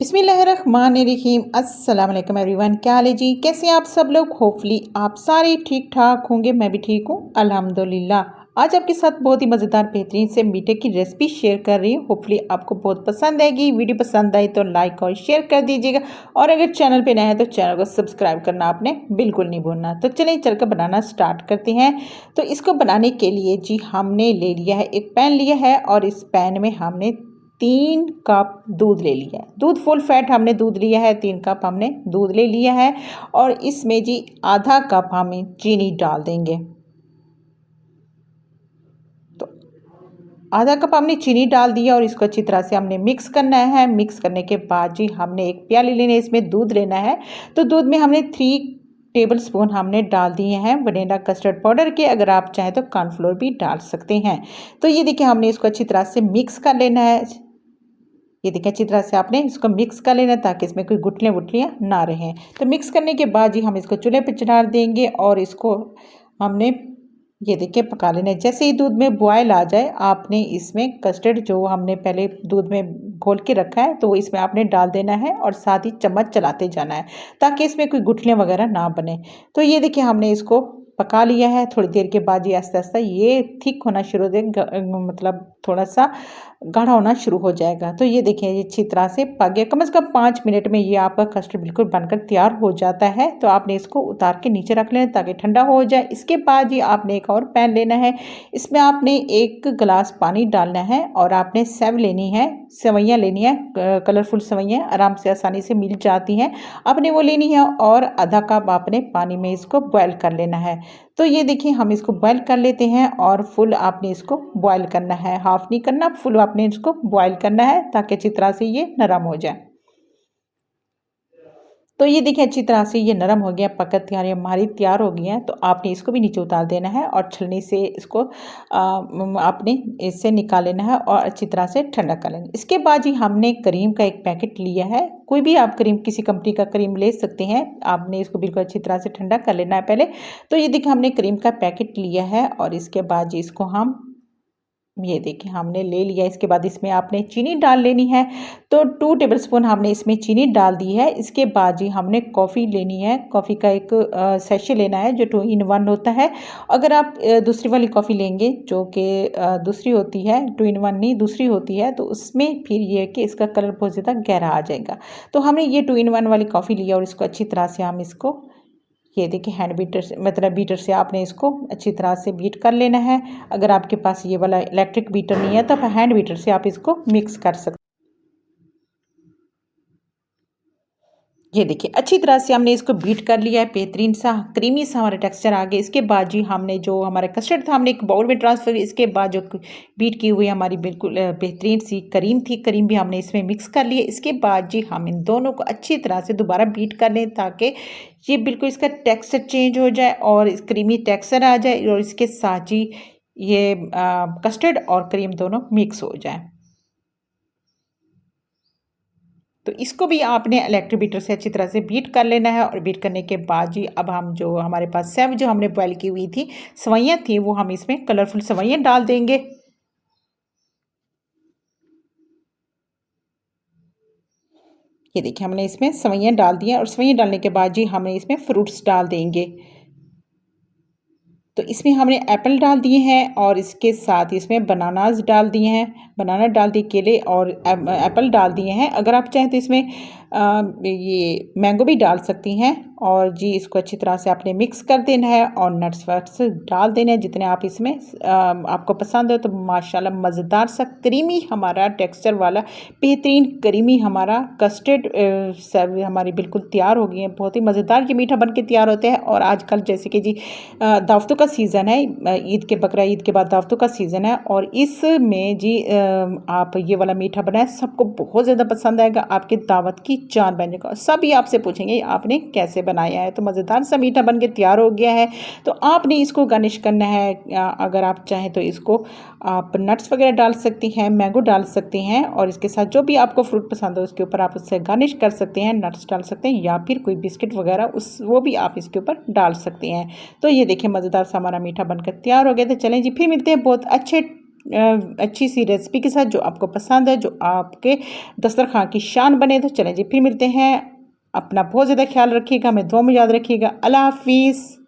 बिस्मिल्लाहिर्रहमानिर्रहीम। अस्सलाम वालेकुम एवरीवन। क्या हाल है जी? कैसे हैं आप सब लोग? होपफुली आप सारे ठीक ठाक होंगे। मैं भी ठीक हूँ अल्हम्दुलिल्लाह। आज आपके साथ बहुत ही मज़ेदार बेहतरीन से मीठे की रेसिपी शेयर कर रही हूँ। होपफुली आपको बहुत पसंद आएगी। वीडियो पसंद आई तो लाइक और शेयर कर दीजिएगा, और अगर चैनल पे नया है तो चैनल को सब्सक्राइब करना आपने बिल्कुल नहीं भूलना। तो चलिए चलकर बनाना स्टार्ट करते हैं। तो इसको बनाने के लिए जी हमने ले लिया है, एक पैन लिया है, और इस पैन में हमने 3 कप दूध ले लिया है। दूध फुल फैट हमने दूध लिया है, 3 कप हमने दूध ले लिया है। और इसमें जी आधा कप हमें चीनी डाल देंगे। तो आधा कप हमने चीनी डाल दिया और इसको अच्छी तरह से हमने मिक्स करना है। मिक्स करने के बाद जी हमने एक प्याली लेना है, इसमें दूध लेना है। तो दूध में हमने 3 टेबल स्पून हमने डाल दिए हैं वनीला कस्टर्ड पाउडर के। अगर आप चाहें तो कॉर्नफ्लोर भी डाल सकते हैं। तो ये देखिए हमने इसको अच्छी तरह से मिक्स कर लेना है। ये देखिए अच्छी तरह से आपने इसको मिक्स कर लेना है ताकि इसमें कोई गुठलियाँ वुठलियाँ ना रहें। तो मिक्स करने के बाद जी हम इसको चूल्हे पे चढ़ा देंगे और इसको हमने ये देखिए पका लेना है। जैसे ही दूध में बॉयल आ जाए आपने इसमें कस्टर्ड जो हमने पहले दूध में घोल के रखा है तो वो इसमें आपने डाल देना है, और साथ ही चम्मच चलाते जाना है ताकि इसमें कोई गुठलियाँ वगैरह ना बने। तो ये देखिए हमने इसको पका लिया है। थोड़ी देर के बाद ये आस्ते आस्ते ये थिक होना शुरू हो जाएगा, मतलब थोड़ा सा गाढ़ा होना शुरू हो जाएगा। तो ये देखिए ये अच्छी तरह से पक गया। कम से कम 5 मिनट में ये आपका कस्टर्ड बिल्कुल बनकर तैयार हो जाता है। तो आपने इसको उतार के नीचे रख लेना ताकि ठंडा हो जाए। इसके बाद ही आपने एक और पैन लेना है, इसमें आपने 1 गिलास पानी डालना है, और आपने सेव लेनी है, सेवइयाँ लेनी है। कलरफुल सेवइयाँ आराम से आसानी से मिल जाती हैं, आपने वो लेनी है। और आधा कप आपने पानी में इसको बॉयल कर लेना है। तो ये देखिए हम इसको बॉयल कर लेते हैं, और फुल आपने इसको बॉयल करना है, हाफ नहीं करना, फुल आपने इसको बॉयल करना है ताकि अच्छी तरह से ये नरम हो जाए। तो ये देखिए अच्छी तरह से ये नरम हो गया, पककर तैयार हमारी तैयार हो गई है। तो आपने इसको भी नीचे उतार देना है और छलनी से इसको आपने इससे निकाल लेना है और अच्छी तरह से ठंडा कर लेना। इसके बाद ही हमने क्रीम का एक पैकेट लिया है। कोई भी आप क्रीम किसी कंपनी का क्रीम ले सकते हैं। आपने इसको बिल्कुल अच्छी तरह से ठंडा कर लेना है पहले। तो ये देखिए हमने क्रीम का पैकेट लिया है, और इसके बाद जी इसको हम ये देखिए हमने ले लिया। इसके बाद इसमें आपने चीनी डाल लेनी है। तो 2 टेबलस्पून हमने इसमें चीनी डाल दी है। इसके बाद जी हमने कॉफ़ी लेनी है। कॉफ़ी का एक सैशे लेना है जो 2 in 1 होता है। अगर आप दूसरी वाली कॉफ़ी लेंगे जो कि दूसरी होती है, 2 in 1 नहीं दूसरी होती है, तो उसमें फिर ये है कि इसका कलर बहुत ज़्यादा गहरा आ जाएगा। तो हमने ये 2 in 1 वाली कॉफ़ी लिया, और इसको अच्छी तरह से हम इसको ये देखिए हैंड बीटर से, मतलब बीटर से आपने इसको अच्छी तरह से बीट कर लेना है। अगर आपके पास ये वाला इलेक्ट्रिक बीटर नहीं है तो आप हैंड बीटर से आप इसको मिक्स कर सकते। ये देखिए अच्छी तरह से हमने इसको बीट कर लिया है, बेहतरीन सा क्रीमी सा हमारा टेक्सचर आ गया। इसके बाद जी हमने जो हमारा कस्टर्ड था हमने एक बाउल में ट्रांसफर, इसके बाद जो बीट की हुई हमारी बिल्कुल बेहतरीन सी क्रीम थी, क्रीम भी हमने इसमें मिक्स कर लिए। इसके बाद जी हम इन दोनों को अच्छी तरह से दोबारा बीट कर लें ताकि ये बिल्कुल इसका टेक्सचर चेंज हो जाए और इस क्रीमी टेक्सचर आ जाए, और इसके साथ जी ये कस्टर्ड और क्रीम दोनों मिक्स हो जाए। तो इसको भी आपने इलेक्ट्रिक बीटर से अच्छी तरह से बीट कर लेना है, और बीट करने के बाद जी अब हम जो हमारे पास सेव जो हमने बॉयल की हुई थी सेवइयाँ थी वो हम इसमें कलरफुल सेवइयाँ डाल देंगे। ये देखिए हमने इसमें सेवइयाँ डाल दी हैं, और सेवइयाँ डालने के बाद जी हमें इसमें फ्रूट्स डाल देंगे। तो इसमें हमने एप्पल डाल दिए हैं, और इसके साथ इसमें बनानास डाल दिए हैं, बनाना डाल दिए, केले और एप्पल डाल दिए हैं। अगर आप चाहें तो इसमें ये मैंगो भी डाल सकती हैं। और जी इसको अच्छी तरह से आपने मिक्स कर देना है, और नट्स वट्स डाल देने हैं जितने आप इसमें आपको पसंद हो। तो माशाल्लाह मज़ेदार सा क्रीमी हमारा टेक्सचर वाला बेहतरीन क्रीमी हमारा कस्टर्ड सर्व हमारी बिल्कुल तैयार हो गई है। बहुत ही मज़ेदार ये मीठा बन के तैयार होता है। और आजकल जैसे कि जी दावतों का सीज़न है, ईद के बकरा ईद के बाद दावतों का सीज़न है, और इसमें जी आप ये वाला मीठा बनाएं, सबको बहुत ज़्यादा पसंद आएगा, आपकी दावत की जान बन जाएगा। सभी आपसे पूछेंगे आपने कैसे बनाया है। तो मज़ेदार सा मीठा बन के तैयार हो गया है। तो आपने इसको गार्निश करना है, अगर आप चाहें तो इसको आप नट्स वगैरह डाल सकती हैं, मैंगो डाल सकती हैं, और इसके साथ जो भी आपको फ्रूट पसंद हो उसके ऊपर आप उससे गार्निश कर सकते हैं, नट्स डाल सकते हैं, या फिर कोई बिस्किट वगैरह उस वो भी आप इसके ऊपर डाल सकते हैं। तो ये देखिए मज़ेदार सा हमारा मीठा बनकर तैयार हो गया। तो चलें जी फिर मिलते हैं बहुत अच्छे अच्छी सी रेसिपी के साथ जो आपको पसंद है, जो आपके दस्तरखान की शान बने। तो चलें जी, फिर मिलते हैं। अपना बहुत ज़्यादा ख्याल रखिएगा, हमें दुआ में याद रखिएगा। अल्लाह हाफिज़।